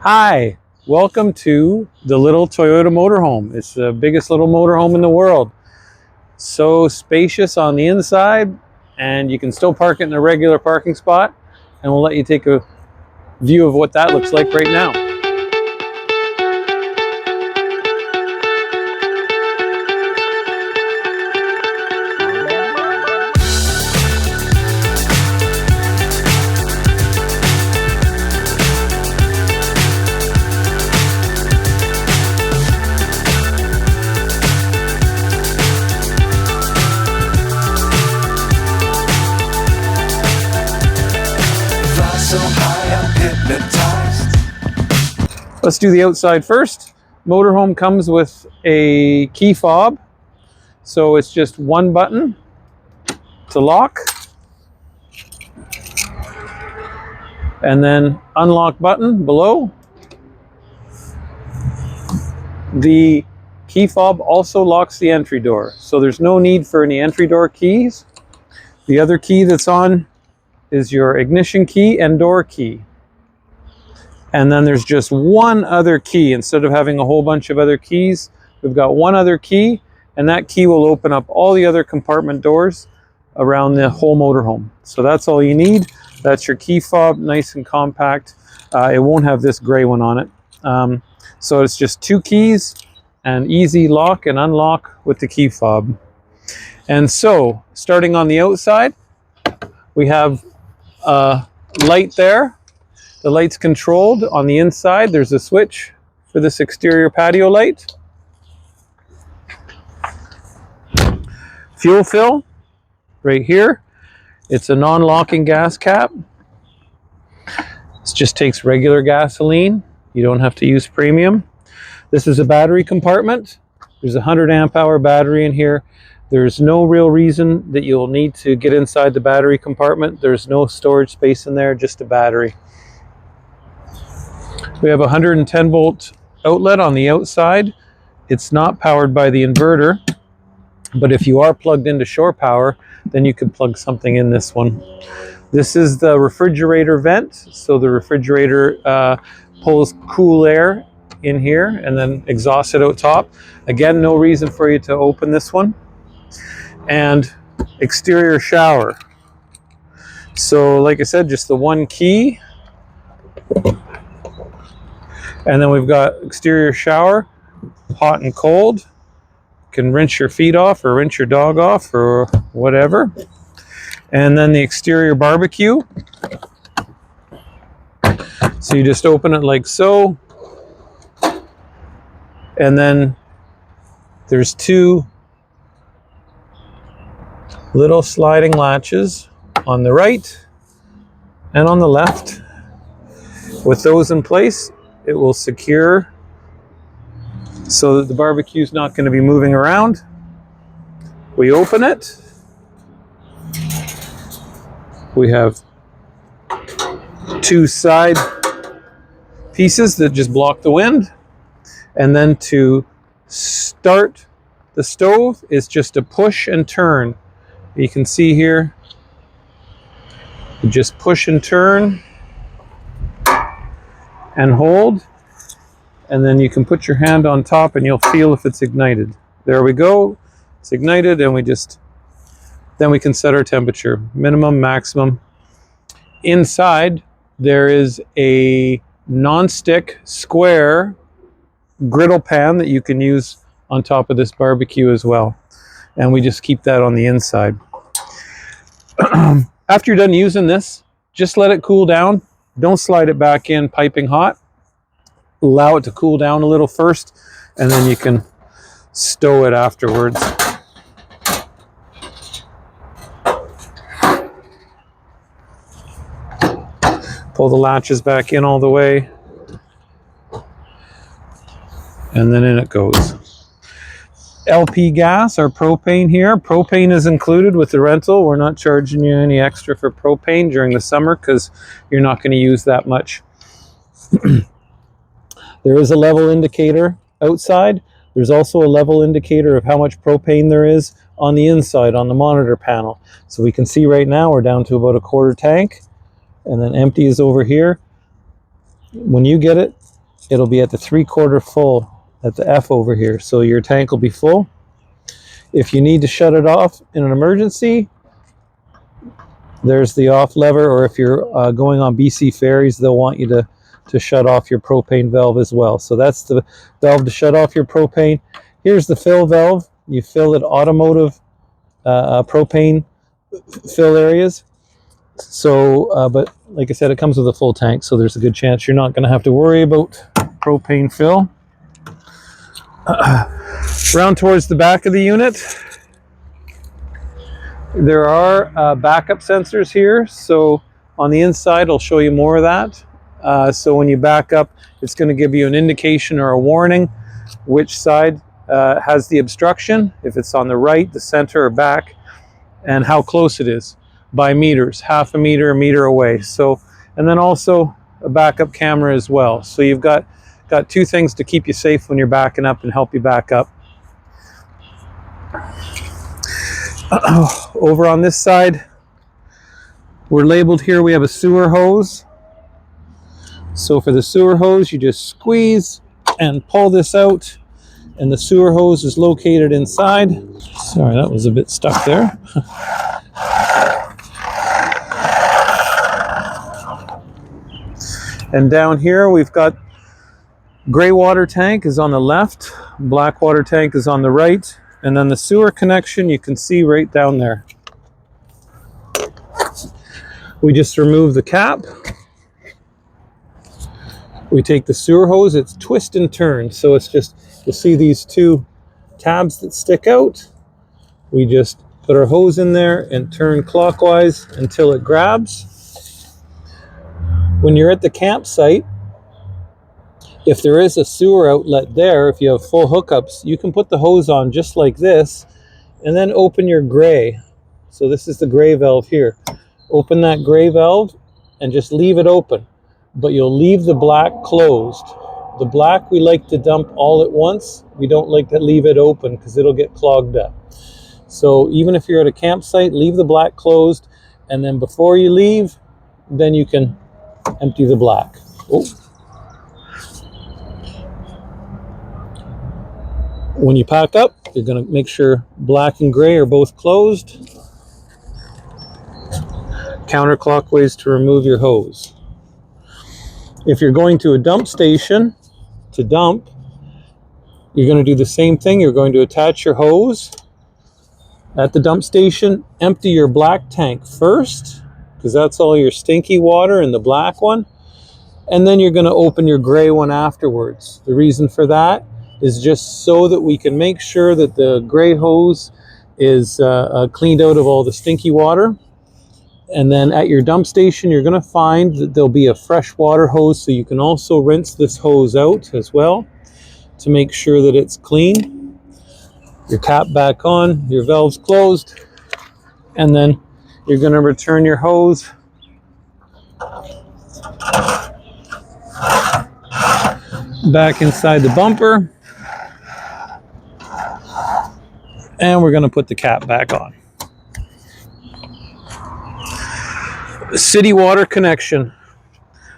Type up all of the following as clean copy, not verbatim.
Hi, welcome to the little Toyota motorhome. It's the biggest little motorhome in the world. So spacious on the inside, and you can still park it in a regular parking spot, and we'll let you take a view of what that looks like right now. Let's do the outside first. Motorhome comes with a key fob. So it's just one button to lock. And then unlock button below. The key fob also locks the entry door. So there's no need for any entry door keys. The other key that's on is your ignition key and door key. And then there's just one other key. Instead of having a whole bunch of other keys, we've got one other key, and that key will open up all the other compartment doors around the whole motorhome. So that's all you need. That's your key fob, nice and compact. It won't have this gray one on it. So it's just two keys and easy lock and unlock with the key fob. And so starting on the outside, we have a light there. The light's controlled. On the inside, there's a switch for this exterior patio light. Fuel fill, right here. It's a non-locking gas cap. This just takes regular gasoline. You don't have to use premium. This is a battery compartment. There's a 100 amp hour battery in here. There's no real reason that you'll need to get inside the battery compartment. There's no storage space in there, just a battery. We have a 110 volt outlet on the outside. It's not powered by the inverter, but if you are plugged into shore power, then you can plug something in this one. This is the refrigerator vent. So the refrigerator pulls cool air in here and then exhausts it out top. Again, no reason for you to open this one. And exterior shower. So like I said, just the one key. And then we've got exterior shower, hot and cold. You can rinse your feet off or rinse your dog off or whatever. And then the exterior barbecue. So you just open it like so. And then there's two little sliding latches on the right and on the left. With those in place, it will secure so that the barbecue is not going to be moving around. We open it. We have two side pieces that just block the wind. And then to start the stove is just a push and turn. You can see here, you just push and turn and hold, and then you can put your hand on top and you'll feel if it's ignited. There we go, it's ignited, and then we can set our temperature, minimum, maximum. Inside there is a non-stick square griddle pan that you can use on top of this barbecue as well, and we just keep that on the inside. After you're done using this, just let it cool down. Don't slide it back in piping hot. Allow it to cool down a little first, and then you can stow it afterwards. Pull the latches back in all the way, and then in it goes. LP gas or propane here. Propane is included with the rental. We're not charging you any extra for propane during the summer because you're not going to use that much. There is a level indicator outside. There's also a level indicator of how much propane there is on the inside on the monitor panel. So we can see right now we're down to about a quarter tank, and then empty is over here. When you get it, it'll be at the 3/4 full at the F over here. So your tank will be full. If you need to shut it off in an emergency, there's the off lever, or if you're going on BC ferries, they'll want you to shut off your propane valve as well. So that's the valve to shut off your propane. Here's the fill valve. You fill it automotive propane fill areas. So, but like I said, it comes with a full tank, so there's a good chance you're not going to have to worry about propane fill. Round towards the back of the unit, there are backup sensors here. So on the inside, I'll show you more of that. So when you back up, it's going to give you an indication or a warning which side has the obstruction, if it's on the right, the center, or back, and how close it is by meters, half a meter away. So, and then also a backup camera as well. So you've got two things to keep you safe when you're backing up and help you back up. Over on this side, we're labeled here, we have a sewer hose. So for the sewer hose, you just squeeze and pull this out, and the sewer hose is located inside. Sorry, that was a bit stuck there. And down here we've got gray water tank is on the left, black water tank is on the right, and then the sewer connection you can see right down there. We just remove the cap. We take the sewer hose, it's twist and turn, so it's just, you'll see these two tabs that stick out. We just put our hose in there and turn clockwise until it grabs. When you're at the campsite, if there is a sewer outlet there, if you have full hookups, you can put the hose on just like this and then open your gray. So this is the gray valve here. Open that gray valve and just leave it open, but you'll leave the black closed. The black we like to dump all at once. We don't like to leave it open because it'll get clogged up. So even if you're at a campsite, leave the black closed, and then before you leave, then you can empty the black. Oh. When you pack up, you're going to make sure black and gray are both closed. Counterclockwise to remove your hose. If you're going to a dump station to dump, you're going to do the same thing. You're going to attach your hose at the dump station, empty your black tank first, because that's all your stinky water in the black one, and then you're going to open your gray one afterwards. The reason for that is just so that we can make sure that the gray hose is cleaned out of all the stinky water. And then at your dump station, you're going to find that there'll be a fresh water hose, so you can also rinse this hose out as well to make sure that it's clean. Your cap back on, your valve's closed, and then you're going to return your hose back inside the bumper, and we're going to put the cap back on. City water connection.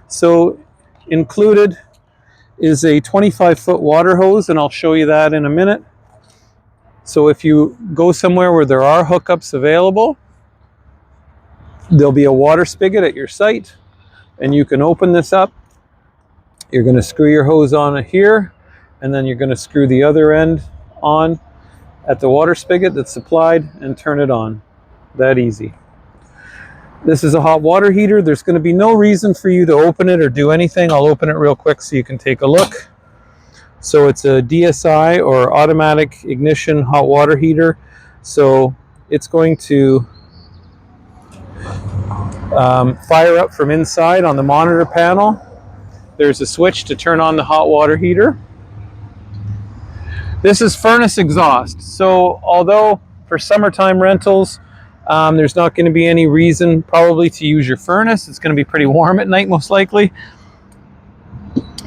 So included is a 25-foot water hose, and I'll show you that in a minute. So if you go somewhere where there are hookups available, there'll be a water spigot at your site, and you can open this up. You're going to screw your hose on here, and then you're going to screw the other end on at the water spigot that's supplied and turn it on. That easy. This is a hot water heater. There's going to be no reason for you to open it or do anything. I'll open it real quick so you can take a look. So it's a DSI, or automatic ignition hot water heater. So it's going to fire up from inside on the monitor panel. There's a switch to turn on the hot water heater. This is furnace exhaust. So although for summertime rentals, there's not going to be any reason probably to use your furnace. It's going to be pretty warm at night, most likely.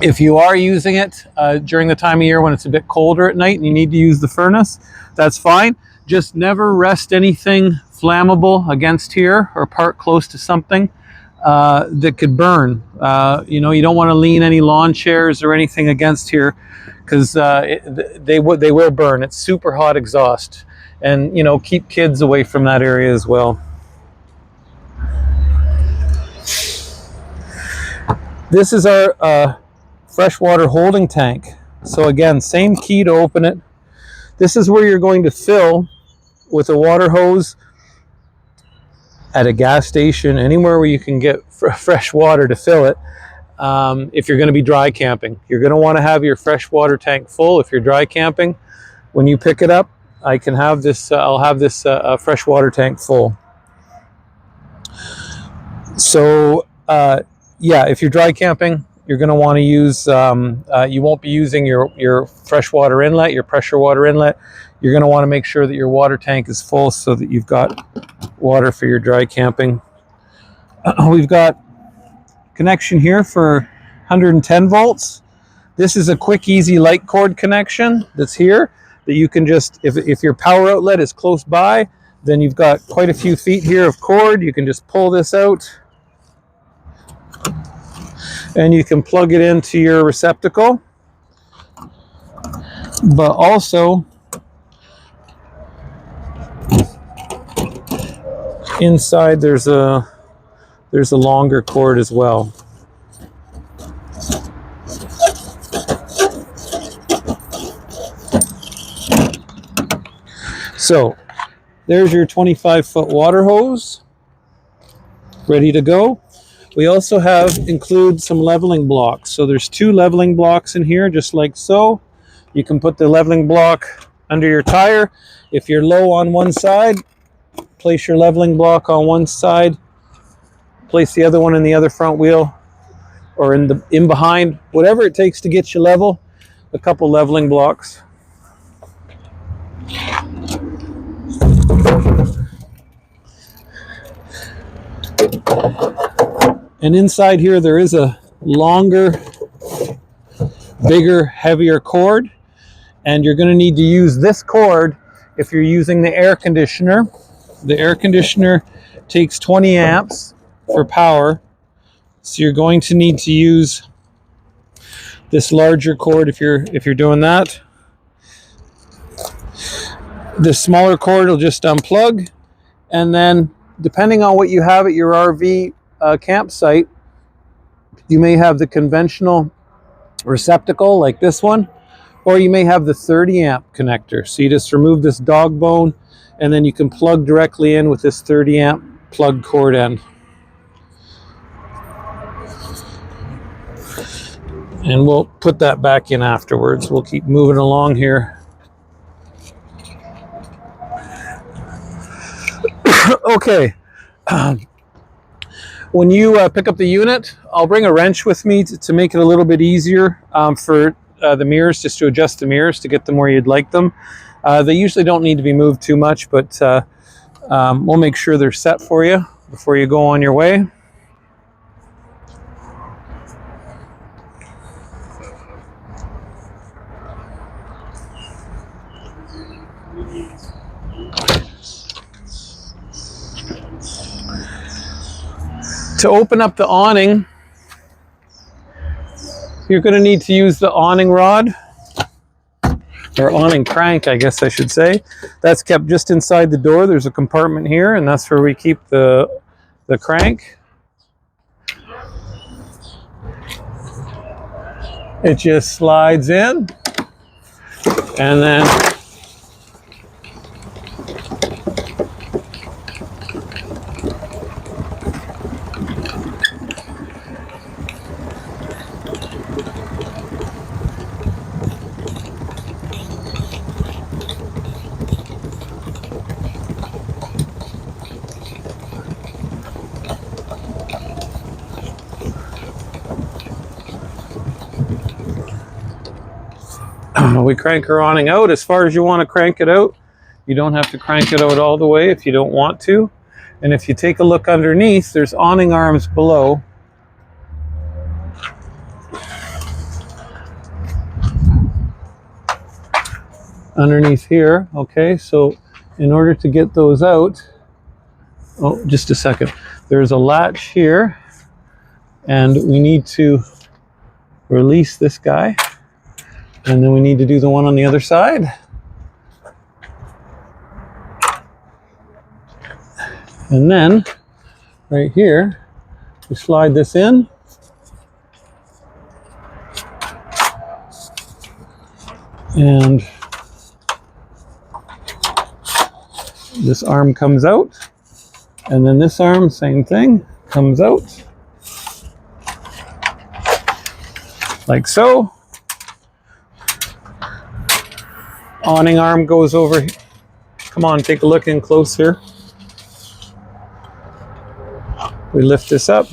If you are using it during the time of year when it's a bit colder at night and you need to use the furnace, that's fine. Just never rest anything flammable against here or park close to something that could burn. You know, you don't want to lean any lawn chairs or anything against here, because they will burn. It's super hot exhaust, and you know, keep kids away from that area as well. This is our freshwater holding tank. So again, same key to open it. This is where you're going to fill with a water hose at a gas station, anywhere where you can get fresh water to fill it. If you're going to be dry camping, you're going to want to have your freshwater tank full. If you're dry camping, when you pick it up, I can have this. I'll have this freshwater tank full. So yeah, if you're dry camping, you're going to want to use. You won't be using your freshwater inlet, your pressure water inlet. You're going to want to make sure that your water tank is full so that you've got water for your dry camping. We've got connection here for 110 volts. This is a quick, easy light cord connection that's here that you can just, if your power outlet is close by, then you've got quite a few feet here of cord. You can just pull this out and you can plug it into your receptacle. But also inside there's a longer cord as well. So there's your 25-foot water hose ready to go. We also include some leveling blocks. So there's 2 leveling blocks in here, just like so. You can put the leveling block under your tire. If you're low on one side, place your leveling block on one side, place the other one in the other front wheel, or in behind, whatever it takes to get you level. A couple leveling blocks. And inside here there is a longer, bigger, heavier cord, and you're going to need to use this cord if you're using the air conditioner. The air conditioner takes 20 amps for power, so you're going to need to use this larger cord if you're doing that. The smaller cord will just unplug, and then depending on what you have at your RV campsite, you may have the conventional receptacle like this one, or you may have the 30 amp connector. So you just remove this dog bone, and then you can plug directly in with this 30 amp plug cord end. And we'll put that back in afterwards. We'll keep moving along here. Okay. When you pick up the unit, I'll bring a wrench with me to make it a little bit easier for the mirrors, just to adjust the mirrors to get them where you'd like them. They usually don't need to be moved too much, but we'll make sure they're set for you before you go on your way. To open up the awning, you're going to need to use the awning rod, or awning crank, I guess I should say. That's kept just inside the door. There's a compartment here, and that's where we keep the crank. It just slides in, and then we crank our awning out as far as you want to crank it out. You don't have to crank it out all the way if you don't want to. And if you take a look underneath, there's awning arms below. Underneath here, okay, so in order to get those out, oh, just a second. There's a latch here And we need to release this guy. And then we need to do the one on the other side. And then right here, we slide this in. And this arm comes out. And then this arm, same thing, comes out. Like so. Awning arm goes over here. Come on, take a look in close here. We lift this up.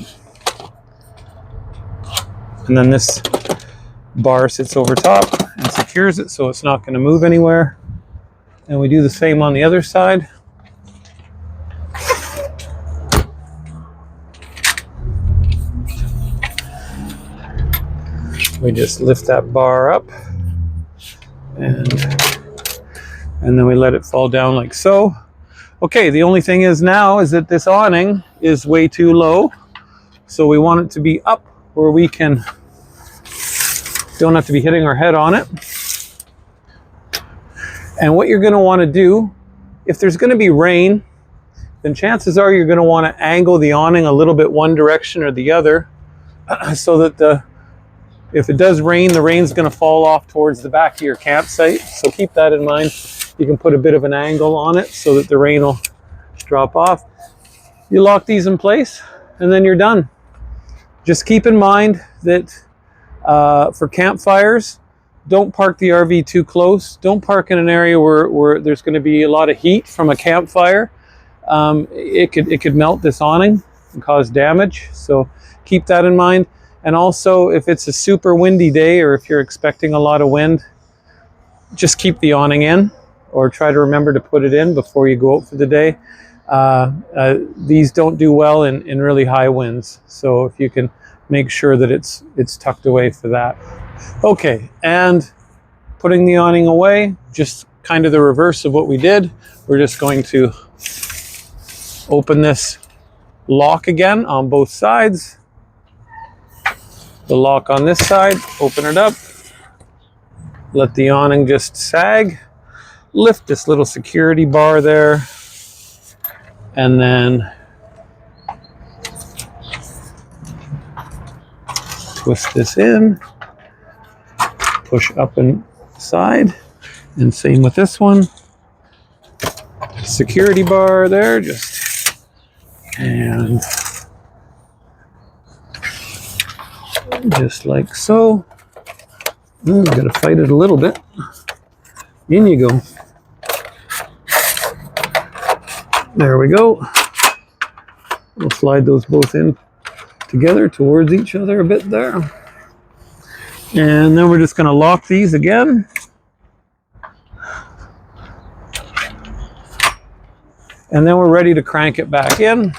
And then this bar sits over top and secures it so it's not going to move anywhere. And we do the same on the other side. We just lift that bar up and then we let it fall down like so. Okay, the only thing is now is that this awning is way too low. So we want it to be up where we don't have to be hitting our head on it. And what you're going to want to do, if there's going to be rain, then chances are you're going to want to angle the awning a little bit one direction or the other so that if it does rain, the rain's going to fall off towards the back of your campsite. So keep that in mind. You can put a bit of an angle on it so that the rain will drop off. You lock these in place and then you're done. Just keep in mind that for campfires, don't park the RV too close. Don't park in an area where there's going to be a lot of heat from a campfire. It could melt this awning and cause damage. So keep that in mind. And also, if it's a super windy day or if you're expecting a lot of wind, just keep the awning in or try to remember to put it in before you go out for the day. These don't do well in really high winds. So if you can make sure that it's tucked away for that. Okay, and putting the awning away, just kind of the reverse of what we did. We're just going to open this lock again on both sides. The lock on this side, open it up, let the awning just sag, lift this little security bar there, and then twist this in, push up and side, and same with this one. Security bar there, and just like so. Gotta fight it a little bit. In you go. There we go. We'll slide those both in together towards each other a bit there. And then we're just gonna lock these again. And then we're ready to crank it back in.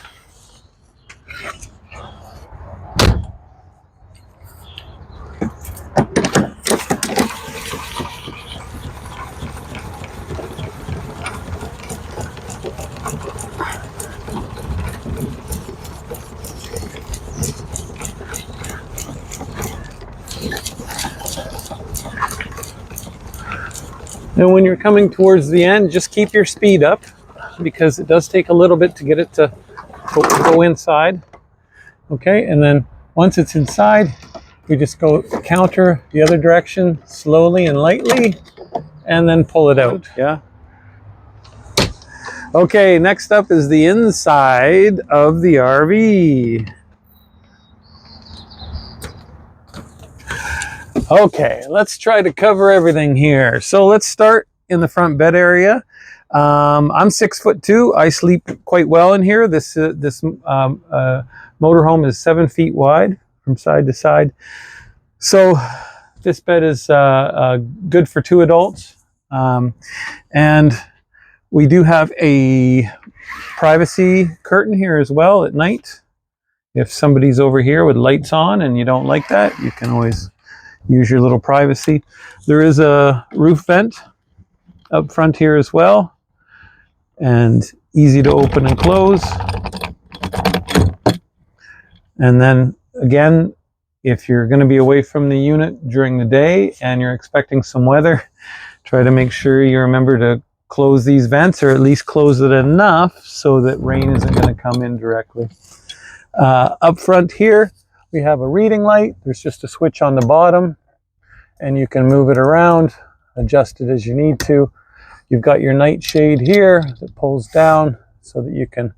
And when you're coming towards the end, just keep your speed up because it does take a little bit to get it to go inside. Okay, and then once it's inside, we just go counter the other direction slowly and lightly and then pull it out. Yeah. Okay, next up is the inside of the RV. Okay, let's try to cover everything here. So let's start in the front bed area. I'm 6'2". I sleep quite well in here. This motorhome is 7 feet wide from side to side. So this bed is good for 2 adults. And we do have a privacy curtain here as well at night. If somebody's over here with lights on and you don't like that, you can always use your little privacy. There is a roof vent up front here as well, and easy to open and close. And then again, if you're going to be away from the unit during the day and you're expecting some weather, try to make sure you remember to close these vents, or at least close it enough so that rain isn't going to come in directly. Up front here, we have a reading light. There's just a switch on the bottom, and you can move it around, adjust it as you need to. You've got your night shade here that pulls down so that you can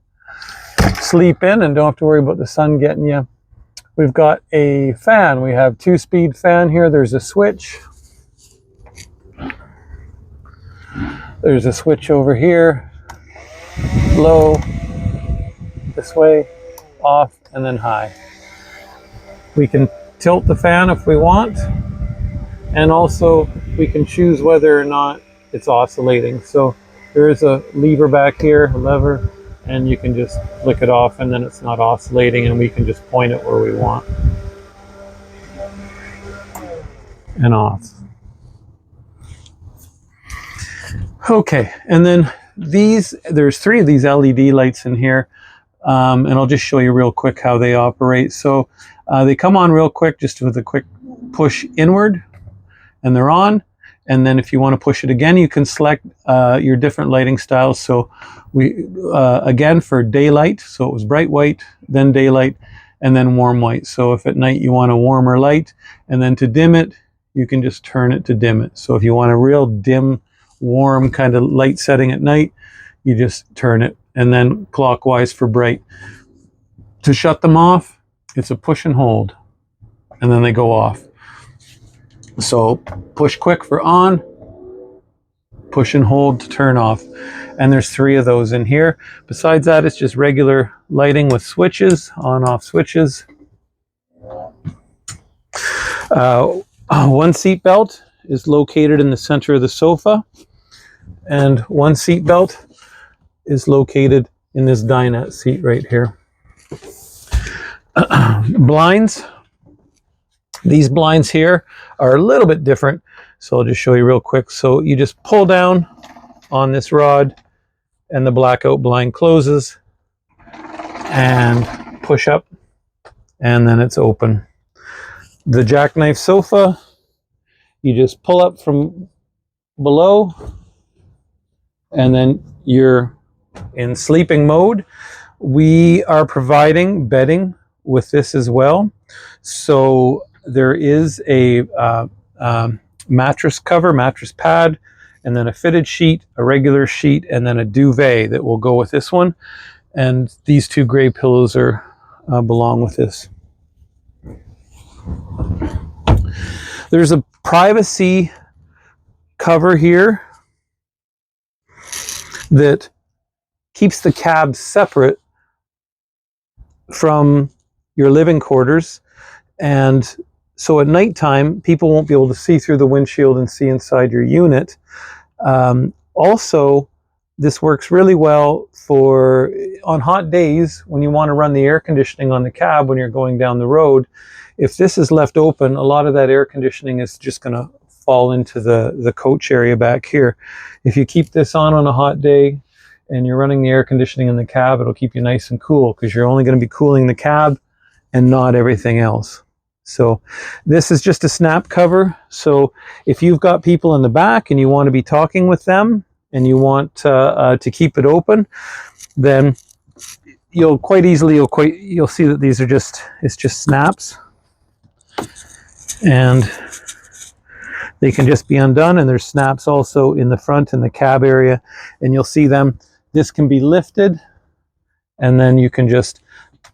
sleep in and don't have to worry about the sun getting you. We've got a fan. We have 2-speed fan here. There's a switch. There's a switch over here. Low, this way, off, and then high. We can tilt the fan if we want, and also we can choose whether or not it's oscillating. So there is a lever back here, a lever, and you can just flick it off and then it's not oscillating, and we can just point it where we want. And off. Okay, and then there's 3 of these LED lights in here, and I'll just show you real quick how they operate. So they come on real quick, just with a quick push inward, and they're on. And then if you want to push it again, you can select your different lighting styles. So we, again, for daylight, so it was bright white, then daylight, and then warm white. So if at night you want a warmer light, and then to dim it, you can just turn it to dim it. So if you want a real dim, warm kind of light setting at night, you just turn it, and then clockwise for bright. To shut them off, it's a push and hold, and then they go off. So push quick for on, push and hold to turn off. And there's 3 of those in here. Besides that, it's just regular lighting with switches, on-off switches. One seat belt is located in the center of the sofa, and one seat belt is located in this dinette seat right here. Blinds. These blinds here are a little bit different, so I'll just show you real quick. So you just pull down on this rod and the blackout blind closes, and push up, and then it's open. The jackknife sofa, you just pull up from below, and then you're in sleeping mode. We are providing bedding with this as well. So there is a mattress cover, mattress pad, and then a fitted sheet, a regular sheet, and then a duvet that will go with this one. And these 2 gray pillows are belong with this. There's a privacy cover here that keeps the cab separate from your living quarters, and so at nighttime people won't be able to see through the windshield and see inside your unit. Also, this works really well for on hot days when you want to run the air conditioning on the cab when you're going down the road. If this is left open, a lot of that air conditioning is just going to fall into the coach area back here. If you keep this on a hot day and you're running the air conditioning in the cab, it'll keep you nice and cool, because you're only going to be cooling the cab and not everything else. So this is just a snap cover. So if you've got people in the back and you want to be talking with them and you want to keep it open, then you'll quite easily, you'll see that these are it's just snaps, and they can just be undone. And there's snaps also in the front in the cab area, and you'll see them. This can be lifted, and then you can just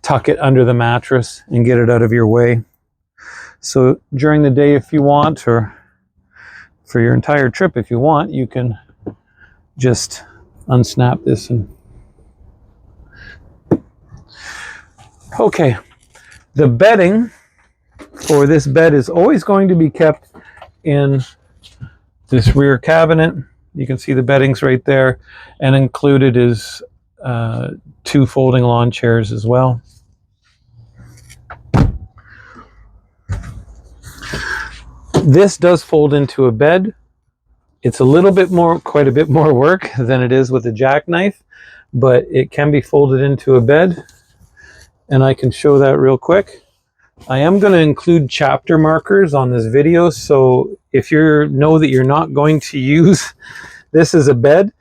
tuck it under the mattress and get it out of your way. So during the day, if you want, or for your entire trip if you want, you can just unsnap this. And okay, the bedding for this bed is always going to be kept in this rear cabinet. You can see the bedding's right there, and included is 2 folding lawn chairs as well. This does fold into a bed. It's a little bit more, quite a bit more work than it is with a jackknife, but it can be folded into a bed, and I can show that real quick. I am going to include chapter markers on this video, so if you know that you're not going to use this as a bed,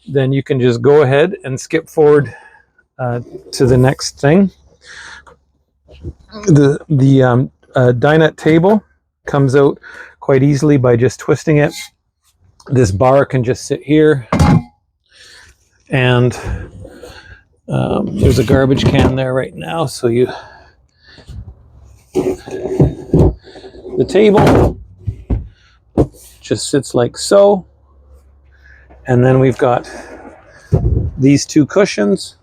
then you can just go ahead and skip forward to the next thing. The dinette table comes out quite easily by just twisting it. This bar can just sit here, and there's a garbage can there right now, so the table just sits like so, and then we've got these two cushions.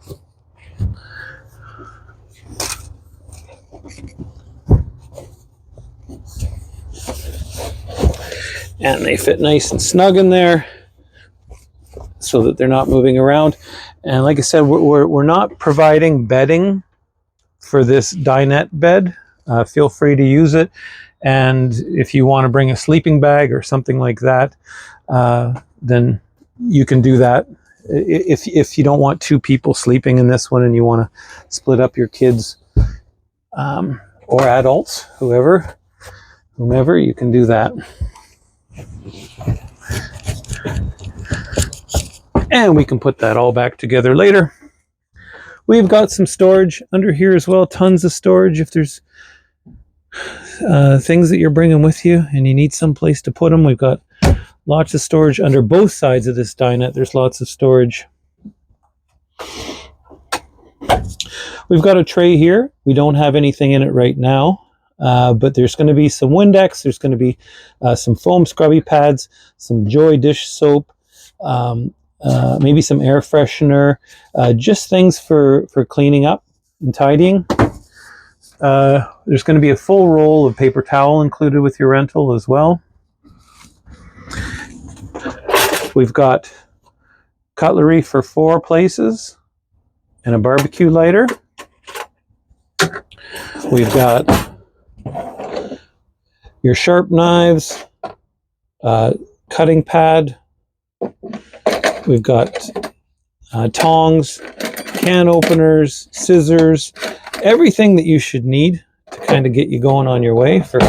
And they fit nice and snug in there so that they're not moving around. And like I said, we're not providing bedding for this dinette bed. Feel free to use it. And if you want to bring a sleeping bag or something like that, then you can do that. If you don't want two people sleeping in this one and you want to split up your kids or adults, whomever, you can do that. And we can put that all back together later. We've got some storage under here as well, tons of storage. If there's things that you're bringing with you and you need some place to put them, we've got lots of storage under both sides of this dinette. There's lots of storage. We've got a tray here. We don't have anything in it right now, but there's going to be some Windex. There's going to be some foam scrubby pads, some Joy dish soap, maybe some air freshener, just things for cleaning up and tidying. There's going to be a full roll of paper towel included with your rental as well. We've got cutlery for 4 places and a barbecue lighter. We've got your sharp knives, cutting pad. We've got tongs, can openers, scissors, everything that you should need to kind of get you going on your way for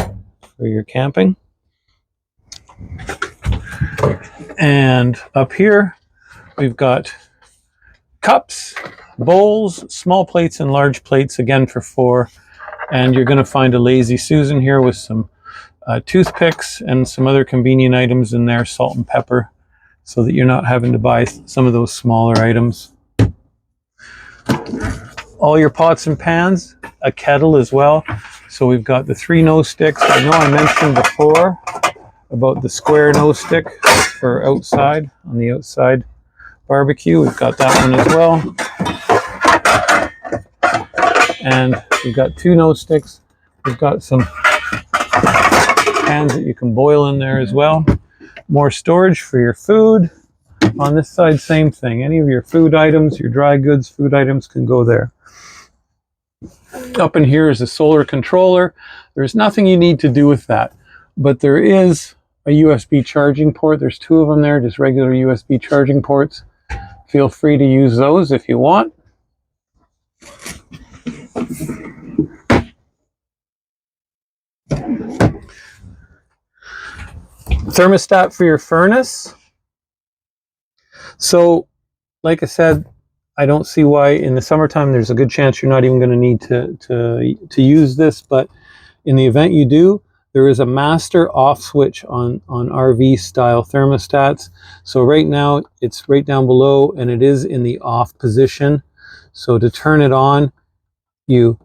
your camping. And up here, we've got cups, bowls, small plates and large plates, again for 4. And you're going to find a Lazy Susan here with some toothpicks and some other convenient items in there, salt and pepper, so that you're not having to buy some of those smaller items. All your pots and pans, a kettle as well. So we've got the 3 nose sticks. I know I mentioned before about the square nose stick for outside, on the outside barbecue. We've got that one as well. And we've got 2 nose sticks. We've got some pans that you can boil in there as well. More storage for your food. On this side, same thing. Any of your food items, your dry goods, food items can go there. Up in here is a solar controller. There's nothing you need to do with that, but there is a USB charging port. There's 2 of them there, just regular USB charging ports. Feel free to use those if you want. Thermostat for your furnace. So, like I said, I don't see why in the summertime there's a good chance you're not even going to need to use this, but in the event you do, there is a master off switch on RV style thermostats. So right now it's right down below and it is in the off position. So to turn it on, you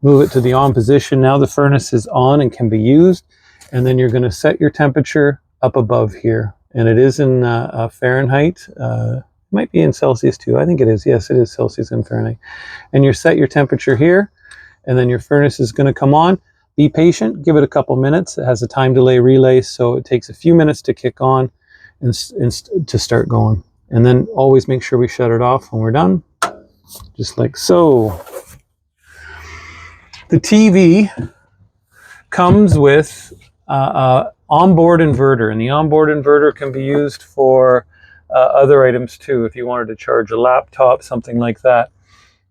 move it to the on position. Now the furnace is on and can be used. And then you're going to set your temperature up above here. And it is in Fahrenheit. Might be in Celsius too. I think it is. Yes, it is Celsius and Fahrenheit. And you set your temperature here, and then your furnace is going to come on. Be patient. Give it a couple minutes. It has a time delay relay, so it takes a few minutes to kick on and to start going. And then always make sure we shut it off when we're done, just like so. The TV comes with onboard inverter, and the onboard inverter can be used for other items too. If you wanted to charge a laptop, something like that,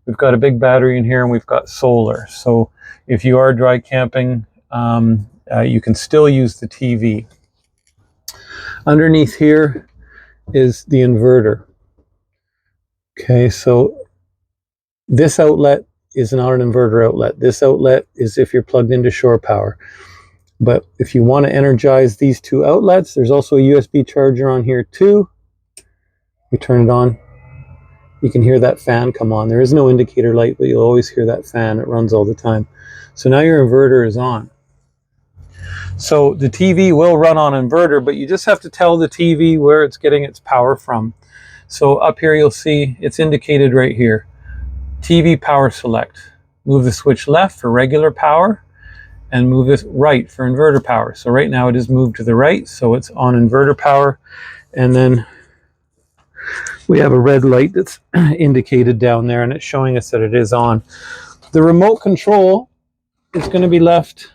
we've got a big battery in here, and we've got solar. So if you are dry camping, you can still use the TV. Underneath here is the inverter. Okay, so this outlet is not an inverter outlet. This outlet is if you're plugged into shore power. But if you want to energize these two outlets, there's also a USB charger on here too. We turn it on. You can hear that fan come on. There is no indicator light, but you'll always hear that fan. It runs all the time. So now your inverter is on. So the TV will run on inverter, but you just have to tell the TV where it's getting its power from. So up here you'll see it's indicated right here. TV power select. Move the switch left for regular power and move it right for inverter power. So right now it is moved to the right, so it's on inverter power. And then we have a red light that's indicated down there, and it's showing us that it is on. The remote control is going to be left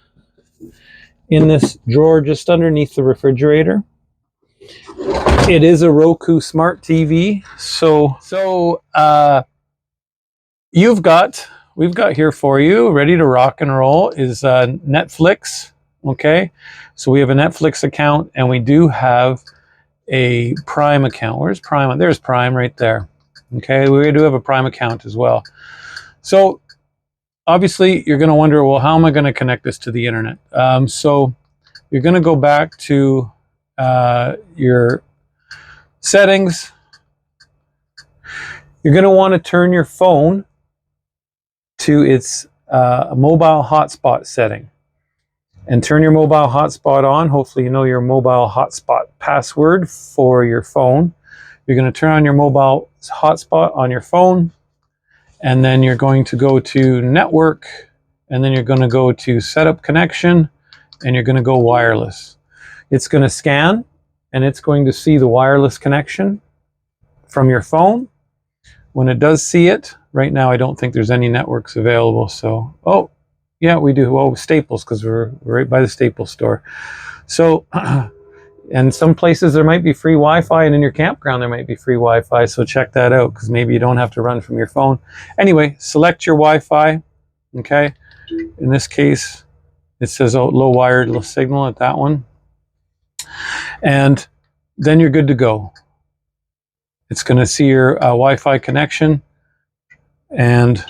in this drawer just underneath the refrigerator. It is a Roku smart TV. So we've got here for you, ready to rock and roll, is Netflix. Okay, so we have a Netflix account, and we do have a Prime account. Where's Prime? There's Prime right there. Okay, we do have a Prime account as well. So obviously you're going to wonder, well, how am I going to connect this to the internet? So you're going to go back to your settings. You're going to want to turn your phone to its mobile hotspot setting, and turn your mobile hotspot on. Hopefully you know your mobile hotspot password for your phone. You're going to turn on your mobile hotspot on your phone, and then you're going to go to network, and then you're going to go to setup connection, and you're going to go wireless. It's going to scan, and it's going to see the wireless connection from your phone. When it does see it, right now I don't think there's any networks available. So, oh, yeah, we do. Oh, Staples, because we're right by the Staples store. So, and some places there might be free Wi-Fi, and in your campground there might be free Wi-Fi. So check that out, because maybe you don't have to run from your phone. Anyway, select your Wi-Fi. Okay. In this case, it says low wireless signal at that one. And then you're good to go. It's going to see your Wi-Fi connection, and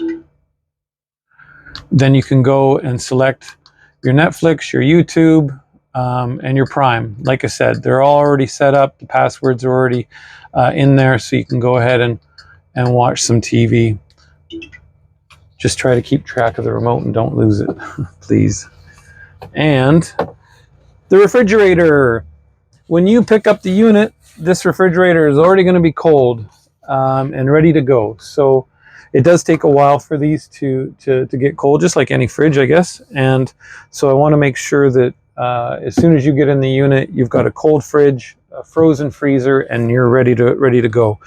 then you can go and select your Netflix, your YouTube, and your Prime. Like I said, they're all already set up. The passwords are already in there, so you can go ahead and watch some TV. Just try to keep track of the remote and don't lose it, please. And the refrigerator. When you pick up the unit, this refrigerator is already going to be cold and ready to go. So it does take a while for these to get cold, just like any fridge, I guess. And so I want to make sure that as soon as you get in the unit, you've got a cold fridge, a frozen freezer, and you're ready to go.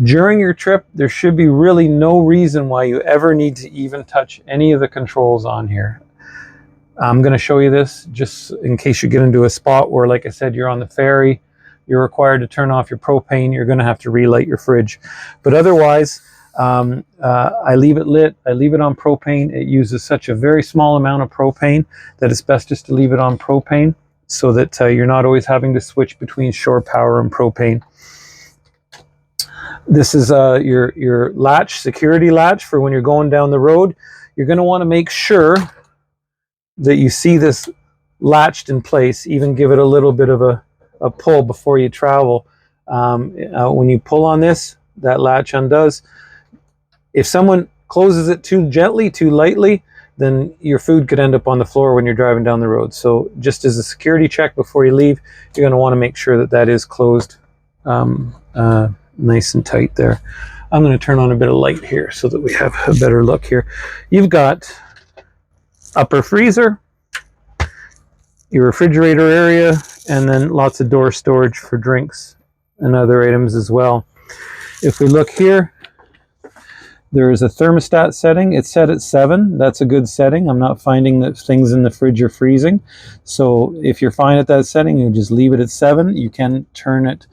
During your trip, there should be really no reason why you ever need to even touch any of the controls on here. I'm going to show you this just in case you get into a spot where, like I said, you're on the ferry, you're required to turn off your propane, you're going to have to relight your fridge. But otherwise, I leave it lit, I leave it on propane. It uses such a very small amount of propane that it's best just to leave it on propane, so that you're not always having to switch between shore power and propane. This is your latch, security latch for when you're going down the road. You're going to want to make sure that you see this latched in place. Even give it a little bit of a pull before you travel. When you pull on this, that latch undoes. If someone closes it too gently, too lightly, then your food could end up on the floor when you're driving down the road. So just as a security check before you leave, you're going to want to make sure that that is closed nice and tight there. I'm going to turn on a bit of light here so that we have a better look here. You've got upper freezer, your refrigerator area, and then lots of door storage for drinks and other items as well. If we look here, there is a thermostat setting. It's set at 7. That's a good setting. I'm not finding that things in the fridge are freezing. So if you're fine at that setting, you just leave it at 7. You can turn it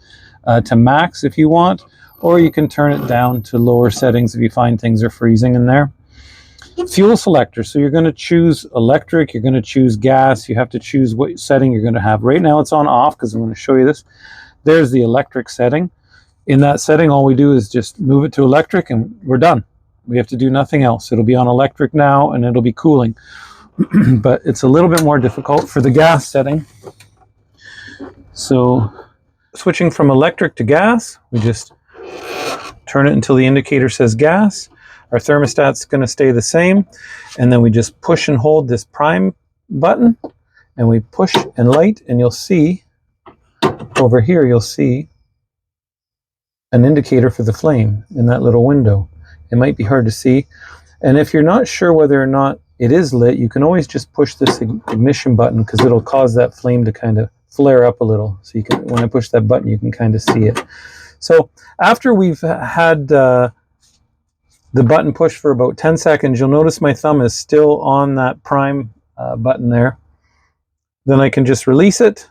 to max if you want, or you can turn it down to lower settings if you find things are freezing in there. Fuel selector, so you're going to choose electric, you're going to choose gas, you have to choose what setting you're going to have. Right now it's on off because I'm going to show you this. There's the electric setting. In that setting, all we do is just move it to electric and we're done. We have to do nothing else. It'll be on electric now and it'll be cooling. But it's a little bit more difficult for the gas setting. So switching from electric to gas, we just turn it until the indicator says gas. Our thermostat's going to stay the same, and then we just push and hold this prime button, and we push and light, and you'll see over here, you'll see an indicator for the flame in that little window. It might be hard to see, and if you're not sure whether or not it is lit, you can always just push this ignition button because it'll cause that flame to kind of flare up a little. So you can, when I push that button, you can kind of see it. So after we've had the button pushed for about 10 seconds, you'll notice my thumb is still on that prime button there. Then I can just release it,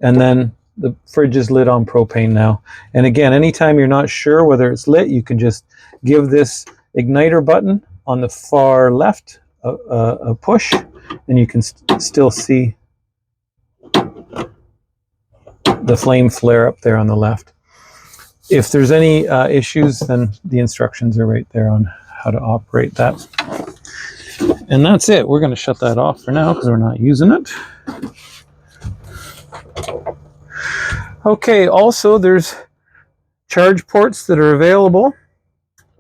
and then the fridge is lit on propane now. And again, anytime you're not sure whether it's lit, you can just give this igniter button on the far left a push, and you can still see the flame flare up there on the left. If there's any issues, then the instructions are right there on how to operate that. And that's it. We're going to shut that off for now because we're not using it. Okay, also there's charge ports that are available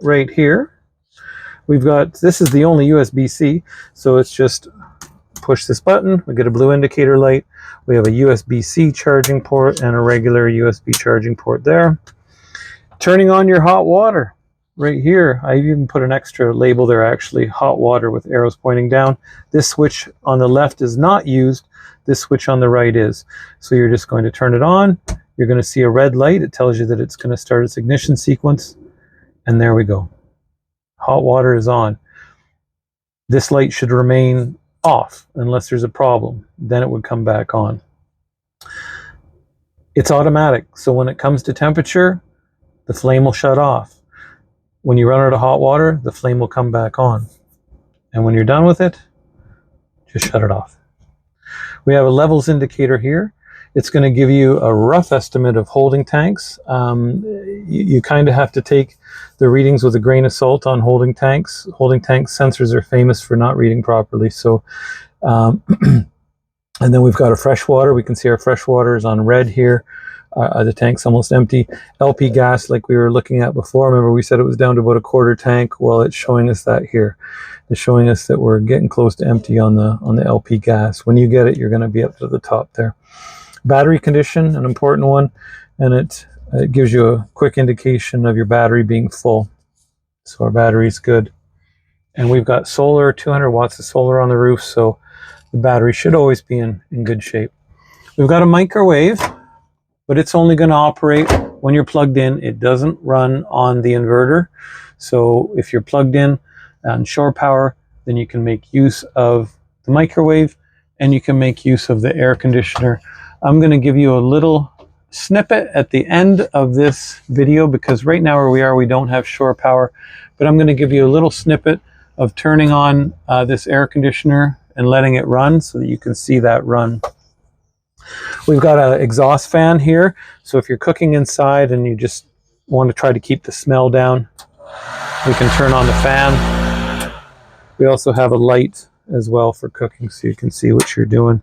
right here. We've got, this is the only USB-C, so it's just push this button, we get a blue indicator light. We have a USB-C charging port and a regular USB charging port there. Turning on your hot water right here. I even put an extra label there, actually, hot water with arrows pointing down. This switch on the left is not used. This switch on the right is. So you're just going to turn it on. You're going to see a red light. It tells you that it's going to start its ignition sequence. And there we go. Hot water is on. This light should remain off unless there's a problem. Then it would come back on. It's automatic. So when it comes to temperature, the flame will shut off. When you run out of hot water, the flame will come back on. And when you're done with it, just shut it off. We have a levels indicator here. It's going to give you a rough estimate of holding tanks. You kind of have to take the readings with a grain of salt on holding tanks. Holding tank sensors are famous for not reading properly. So, and then we've got a fresh water. We can see our fresh water is on red here. The tank's almost empty. LP gas, like we were looking at before, remember we said it was down to about a quarter tank. Well, it's showing us that here. It's showing us that we're getting close to empty on the LP gas. When you get it, you're going to be up to the top there. Battery condition, an important one, and it gives you a quick indication of your battery being full. So our battery's good. And we've got solar, 200 watts of solar on the roof, so the battery should always be in good shape. We've got a microwave, but it's only going to operate when you're plugged in. It doesn't run on the inverter. So if you're plugged in on shore power, then you can make use of the microwave and you can make use of the air conditioner. I'm going to give you a little snippet at the end of this video because right now where we are, we don't have shore power, but I'm going to give you a little snippet of turning on this air conditioner and letting it run so that you can see that run. We've got an exhaust fan here, so if you're cooking inside and you just want to try to keep the smell down, we can turn on the fan. We also have a light as well for cooking so you can see what you're doing.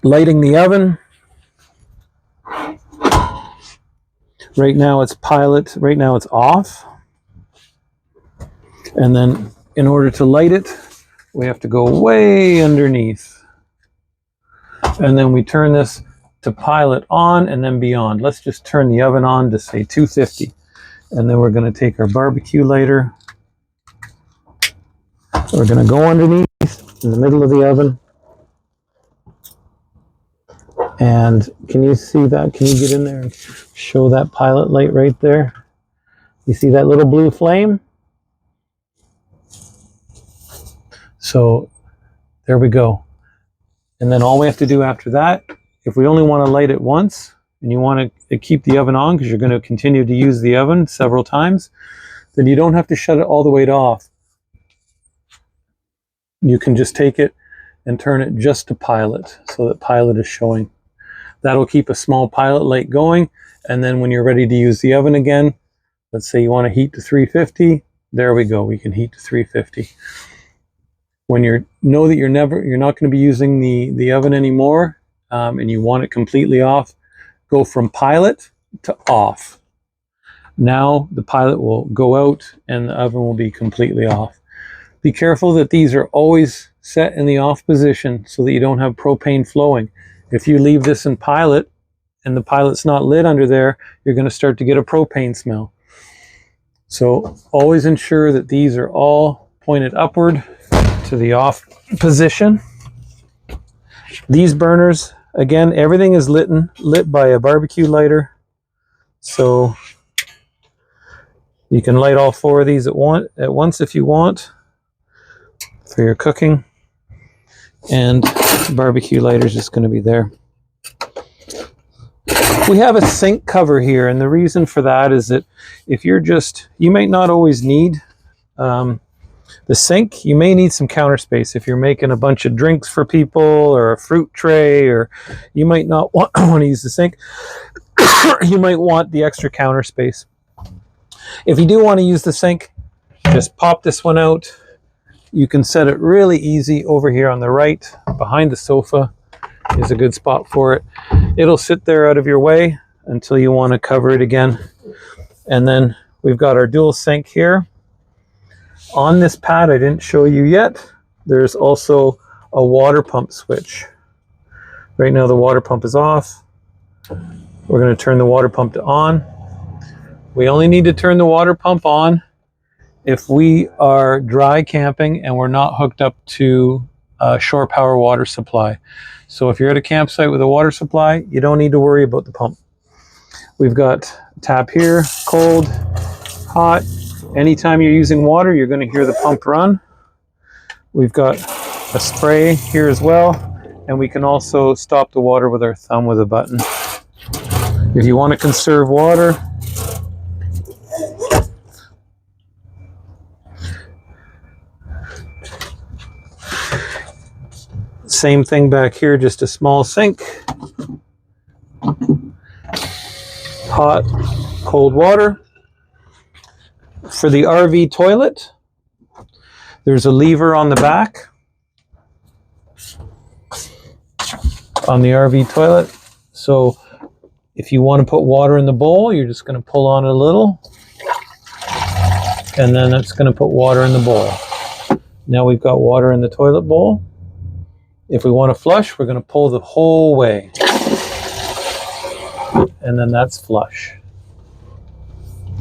Lighting the oven. Right now it's pilot, right now it's off. And then in order to light it, we have to go way underneath. And then we turn this to pilot on and then beyond. Let's just turn the oven on to say 250. And then we're going to take our barbecue lighter. We're going to go underneath in the middle of the oven. And can you see that? Can you get in there and show that pilot light right there? You see that little blue flame? So there we go. And then all we have to do after that, if we only want to light it once, and you want to keep the oven on because you're going to continue to use the oven several times, then you don't have to shut it all the way off. You can just take it and turn it just to pilot so that pilot is showing. That'll keep a small pilot light going, and then when you're ready to use the oven again, let's say you want to heat to 350, there we go, we can heat to 350. When you know that you're not going to be using the oven anymore, and you want it completely off, go from pilot to off. Now the pilot will go out and the oven will be completely off. Be careful that these are always set in the off position so that you don't have propane flowing. If you leave this in pilot and the pilot's not lit under there, you're going to start to get a propane smell. So always ensure that these are all pointed upward to the off position. These burners, again, everything is lit by a barbecue lighter. So you can light all 4 of these at once if you want for your cooking. And the barbecue lighter is just going to be there. We have a sink cover here, and the reason for that is that if you might not always need the sink. You may need some counter space if you're making a bunch of drinks for people or a fruit tray, or you might not want to use the sink. You might want the extra counter space. If you do want to use the sink, just pop this one out. You can set it really easy over here on the right behind the sofa is a good spot for it. It'll sit there out of your way until you want to cover it again. And then we've got our dual sink here. On this pad, I didn't show you yet, there's also a water pump switch. Right now the water pump is off. We're going to turn the water pump to on. We only need to turn the water pump on if we are dry camping and we're not hooked up to a shore power water supply. So if you're at a campsite with a water supply, you don't need to worry about the pump. We've got tap here, cold, hot. Anytime you're using water, you're going to hear the pump run. We've got a spray here as well, and we can also stop the water with our thumb with a button. If you want to conserve water, same thing back here, just a small sink. Hot, cold water. For the RV toilet, there's a lever on the back on the RV toilet. So if you want to put water in the bowl, you're just going to pull on it a little, and then it's going to put water in the bowl. Now we've got water in the toilet bowl. If we want to flush, we're going to pull the whole way, and then that's flush.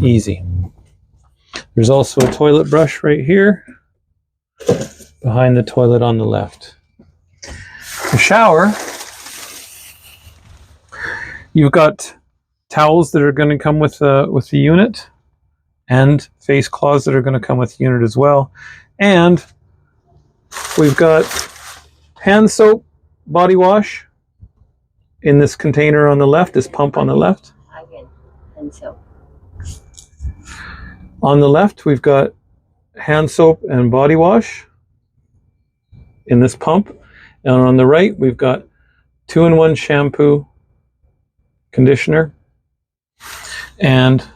Easy. There's also a toilet brush right here behind the toilet on the left. The shower, you've got towels that are going to come with the unit, and face cloths that are going to come with the unit as well. And we've got hand soap, body wash in this container on the left, this pump on the left. Hand soap. On the left, we've got hand soap and body wash in this pump. And on the right, we've got 2-in-1 shampoo, conditioner, and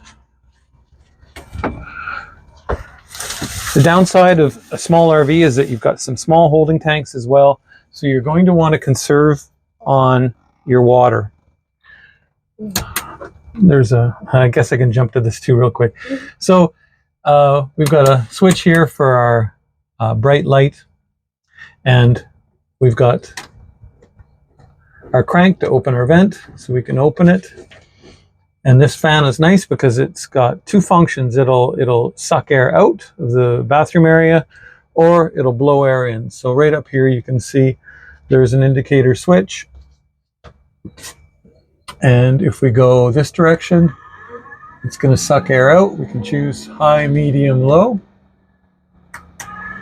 the downside of a small RV is that you've got some small holding tanks as well. So you're going to want to conserve on your water. I guess I can jump to this too real quick. So we've got a switch here for our bright light, and we've got our crank to open our vent, so we can open it. And this fan is nice because it's got 2 functions. It'll suck air out of the bathroom area, or it'll blow air in. So right up here you can see there's an indicator switch. And if we go this direction, it's going to suck air out. We can choose high, medium, low.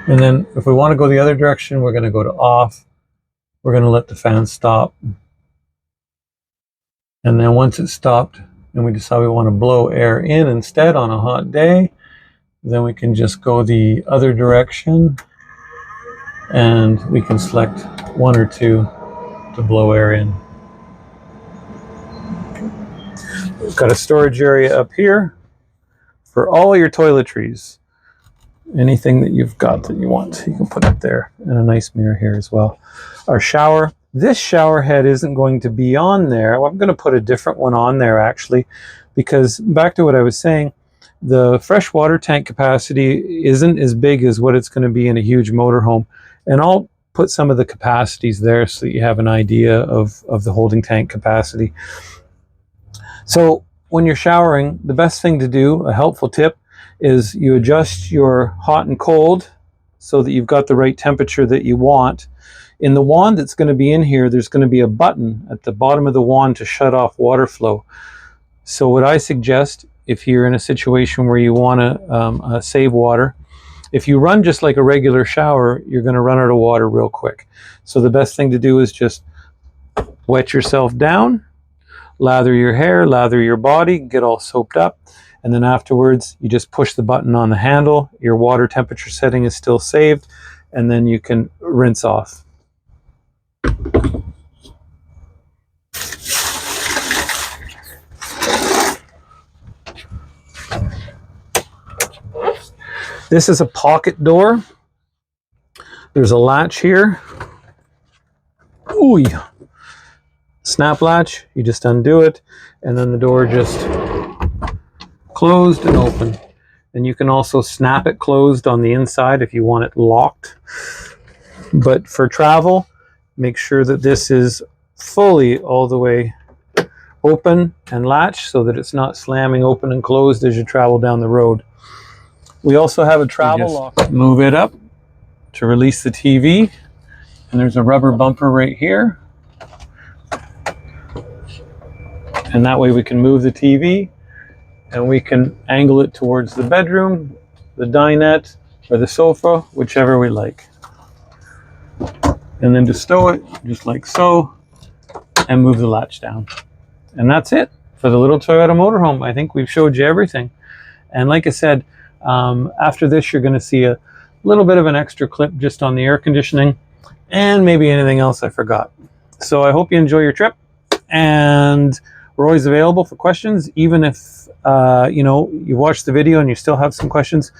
And then if we want to go the other direction, we're going to go to off. We're going to let the fan stop. And then once it's stopped and we decide we want to blow air in instead on a hot day, then we can just go the other direction and we can select one or two to blow air in. We've got a storage area up here for all your toiletries. Anything that you've got that you want, you can put it there. And a nice mirror here as well. Our shower. This shower head isn't going to be on there. Well, I'm going to put a different one on there actually, because back to what I was saying, the fresh water tank capacity isn't as big as what it's going to be in a huge motorhome. And I'll put some of the capacities there so that you have an idea of the holding tank capacity. So when you're showering, the best thing to do, a helpful tip, is you adjust your hot and cold so that you've got the right temperature that you want. In the wand that's going to be in here, there's going to be a button at the bottom of the wand to shut off water flow. So what I suggest, if you're in a situation where you want to save water, if you run just like a regular shower, you're going to run out of water real quick. So the best thing to do is just wet yourself down, lather your hair, lather your body, get all soaped up, and then afterwards you just push the button on the handle. Your water temperature setting is still saved, and then you can rinse off. This is a pocket door. There's a latch here. Ooh, yeah. Snap latch, you just undo it, and then the door just closed and open. And you can also snap it closed on the inside if you want it locked. But for travel, make sure that this is fully all the way open and latched so that it's not slamming open and closed as you travel down the road. We also have a travel lock. Move it up to release the TV, and there's a rubber bumper right here. And that way we can move the TV and we can angle it towards the bedroom, the dinette, or the sofa, whichever we like. And then to stow it, just like so, and move the latch down. And that's it for the little Toyota motorhome. I think we've showed you everything. And like I said, after this, you're going to see a little bit of an extra clip just on the air conditioning and maybe anything else I forgot. So I hope you enjoy your trip, and we're always available for questions. Even if you watched the video and you still have some questions,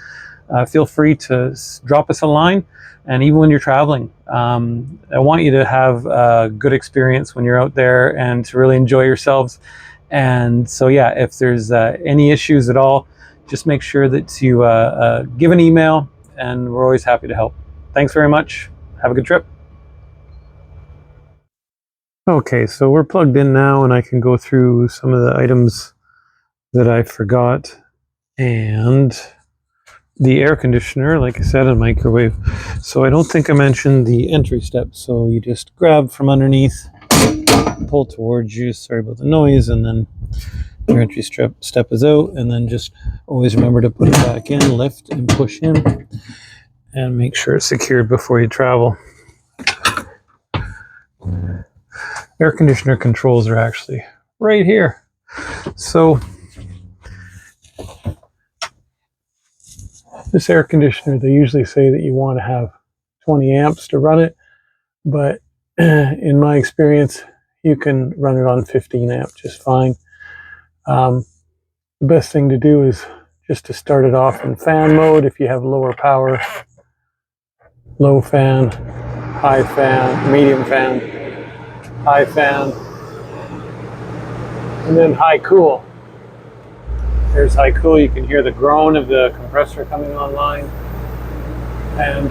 feel free to drop us a line. And even when you're traveling, I want you to have a good experience when you're out there and to really enjoy yourselves. And so yeah, if there's any issues at all, just make sure that you give an email, and we're always happy to help. Thanks very much. Have a good trip. Okay, so we're plugged in now, and I can go through some of the items that I forgot. And the air conditioner, like I said, a microwave. So I don't think I mentioned the entry step. So you just grab from underneath, pull towards you, sorry about the noise, and then your entry step is out, and then just always remember to put it back in, lift and push in, and make sure it's secured before you travel. Air conditioner controls are actually right here. So this air conditioner, they usually say that you want to have 20 amps to run it, but in my experience, you can run it on 15 amp just fine. The best thing to do is just to start it off in fan mode if you have lower power, low fan, high fan, medium fan, high fan, and then high cool. There's high cool. You can hear the groan of the compressor coming online. And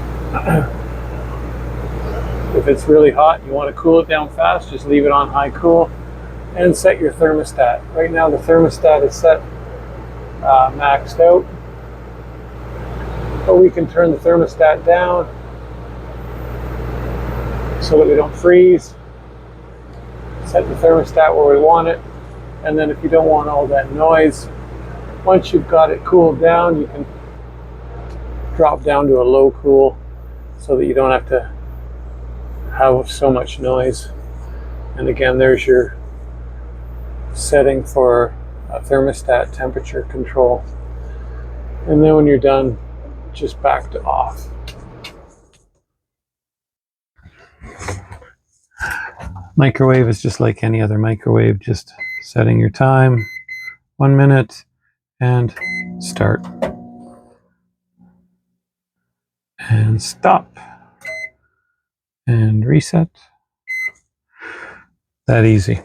if it's really hot, you want to cool it down fast, just leave it on high cool and set your thermostat. Right now the thermostat is set maxed out, but we can turn the thermostat down so that we don't freeze. Set the thermostat where we want it, and then if you don't want all that noise, once you've got it cooled down, you can drop down to a low cool so that you don't have to have so much noise. And again, there's your setting for thermostat temperature control. And then when you're done, just back to off. Microwave is just like any other microwave, just setting your time, 1 minute, and start. And stop. And reset. That easy.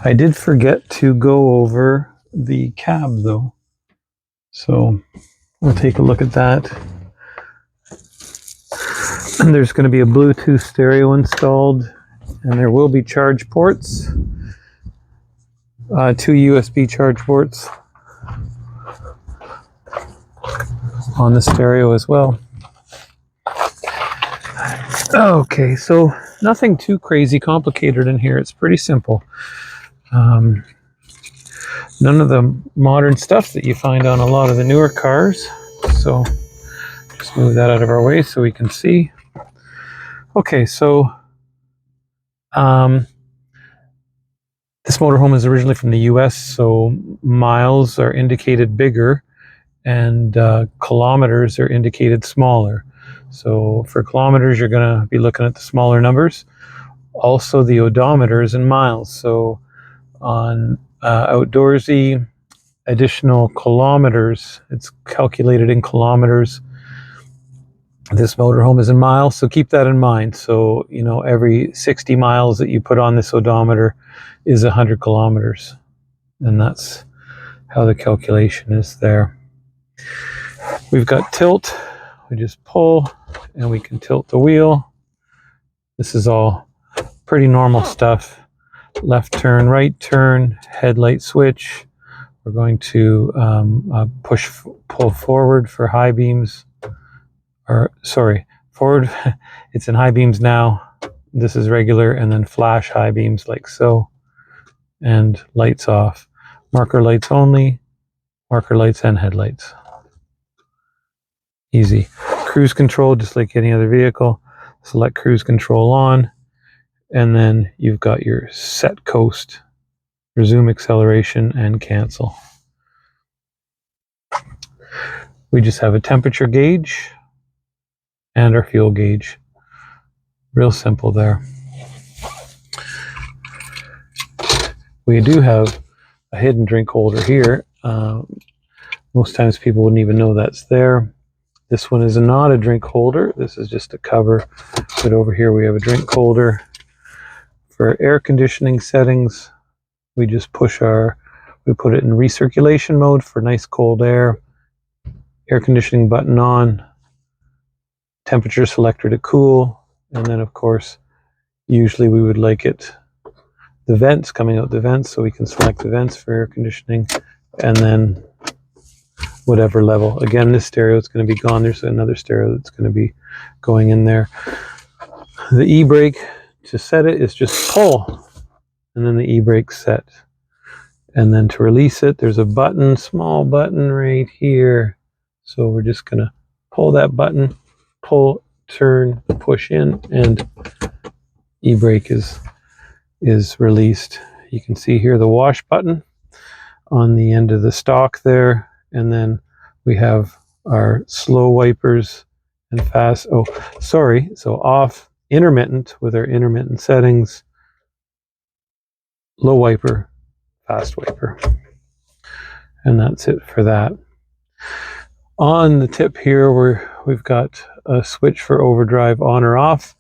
I did forget to go over the cab though. So we'll take a look at that. And there's going to be a Bluetooth stereo installed, and there will be charge ports, 2 USB charge ports on the stereo as well. Okay, so nothing too crazy complicated in here. It's pretty simple. None of the modern stuff that you find on a lot of the newer cars. So just move that out of our way so we can see. Okay, so this motorhome is originally from the US, so miles are indicated bigger and kilometers are indicated smaller. So for kilometers, you're going to be looking at the smaller numbers. Also, the odometer is in miles. So on outdoorsy, additional kilometers, it's calculated in kilometers. This motorhome is in miles, so keep that in mind. So, you know, every 60 miles that you put on this odometer is 100 kilometers. And that's how the calculation is there. We've got tilt. We just pull and we can tilt the wheel. This is all pretty normal stuff. Left turn, right turn, headlight switch. We're going to pull forward for high beams. Or sorry, forward. It's in high beams now. This is regular, and then flash high beams like so. And lights off. Marker lights only. Marker lights and headlights. Easy. Cruise control, just like any other vehicle. Select cruise control on, and then you've got your set coast, resume acceleration, and cancel. We just have a temperature gauge and our fuel gauge. Real simple there. We do have a hidden drink holder here. Most times people wouldn't even know that's there. This one is not a drink holder. This is just a cover. But over here we have a drink holder. For air conditioning settings, we just we put it in recirculation mode for nice cold air. Air conditioning button on. Temperature selector to cool. And then of course, usually we would like it, the vents, coming out the vents, so we can select the vents for air conditioning. And then whatever level. Again, this stereo is going to be gone. There's another stereo that's going to be going in there. The e-brake, to set it, is just pull, and then the e-brake set. And then to release it, there's a button, small button right here. So we're just going to pull that button, pull, turn, push in, and e-brake is released. You can see here the wash button on the end of the stock there. And then we have our slow wipers and fast. Oh, sorry. So off, intermittent with our intermittent settings, low wiper, fast wiper. And that's it for that. On the tip here, we've got a switch for overdrive on or off.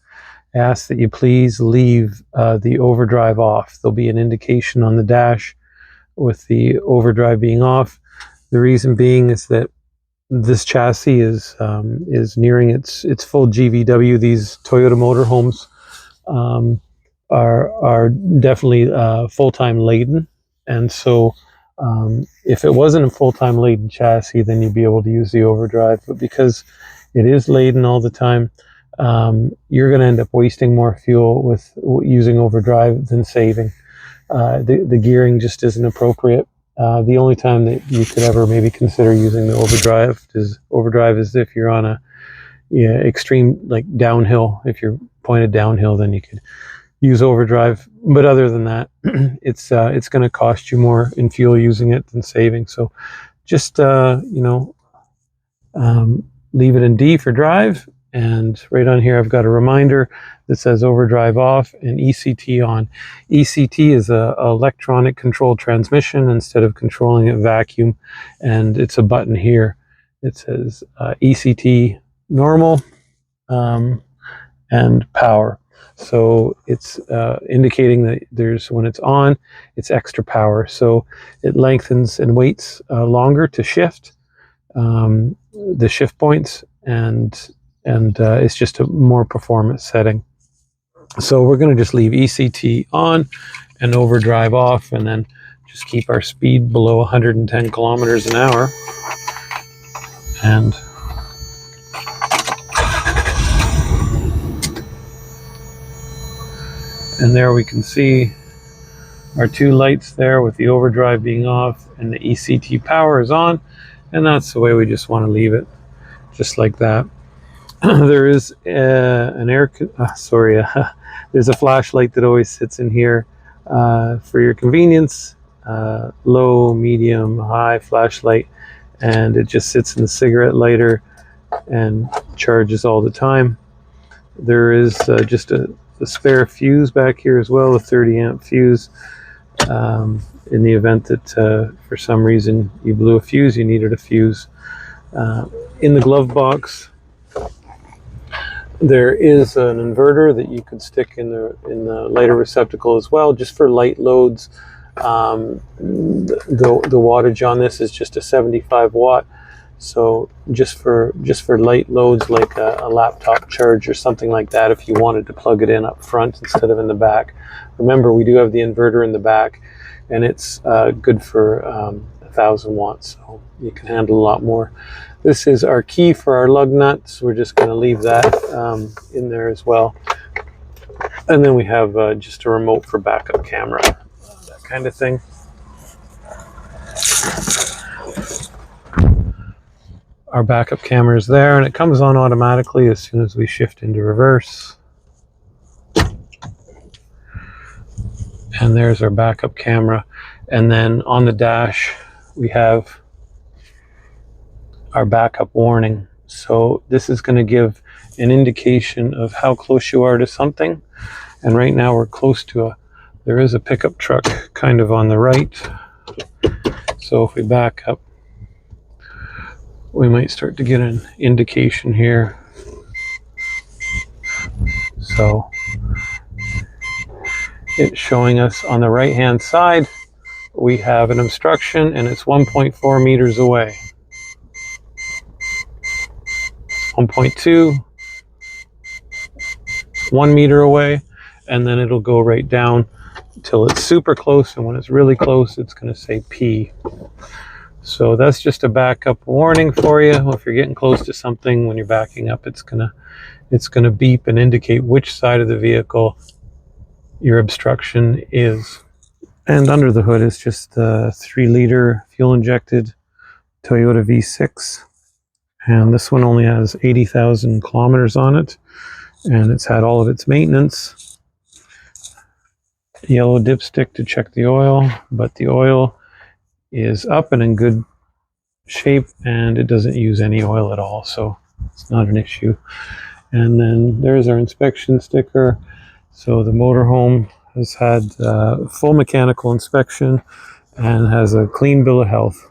I ask that you please leave the overdrive off. There'll be an indication on the dash with the overdrive being off. The reason being is that this chassis is nearing its full GVW. These Toyota motorhomes are definitely full-time laden, and so if it wasn't a full-time laden chassis, then you'd be able to use the overdrive. But because it is laden all the time, you're going to end up wasting more fuel with using overdrive than saving. The gearing just isn't appropriate. The only time that you could ever maybe consider using the overdrive is if you're on a extreme, like downhill. If you're pointed downhill, then you could use overdrive. But other than that, it's going to cost you more in fuel using it than saving. So just leave it in D for drive, and right on here I've got a reminder that says overdrive off and ECT on. ECT is a electronic control transmission instead of controlling it vacuum, and it's a button here. It says ECT normal and power. So it's indicating that when it's on, it's extra power. So it lengthens and waits longer to shift the shift points, and it's just a more performance setting. So we're going to just leave ECT on and overdrive off, and then just keep our speed below 110 kilometers an hour. And there we can see our two lights there with the overdrive being off and the ECT power is on, and that's the way we just want to leave it, just like that. There is there's a flashlight that always sits in here for your convenience, low, medium, high flashlight, and it just sits in the cigarette lighter and charges all the time. There is just a spare fuse back here as well, a 30 amp fuse. In the event that for some reason you blew a fuse, you needed a fuse. In the glove box, there is an inverter that you could stick in the lighter receptacle as well, just for light loads. The wattage on this is just a 75 watt. So just for light loads like a laptop charge or something like that, if you wanted to plug it in up front instead of in the back. Remember, we do have the inverter in the back, and it's good for 1,000 watts, so you can handle a lot more. This is our key for our lug nuts. We're just going to leave that in there as well. And then we have just a remote for backup camera, that kind of thing. Our backup camera is there, and it comes on automatically as soon as we shift into reverse. And there's our backup camera. And then on the dash, we have our backup warning. So this is going to give an indication of how close you are to something. And right now we're close to there is a pickup truck kind of on the right. So if we back up, we might start to get an indication here. So it's showing us on the right hand side, we have an obstruction, and it's 1.4 meters away. 1.2, 1 meter away, and then it'll go right down until it's super close, and when it's really close, it's going to say P. So that's just a backup warning for you. If you're getting close to something when you're backing up, it's gonna beep and indicate which side of the vehicle your obstruction is. And under the hood is just a 3-liter fuel injected Toyota V6. And this one only has 80,000 kilometers on it, and it's had all of its maintenance. Yellow dipstick to check the oil, but the oil is up and in good shape, and it doesn't use any oil at all, so it's not an issue. And then there's our inspection sticker. So the motorhome has had full mechanical inspection and has a clean bill of health.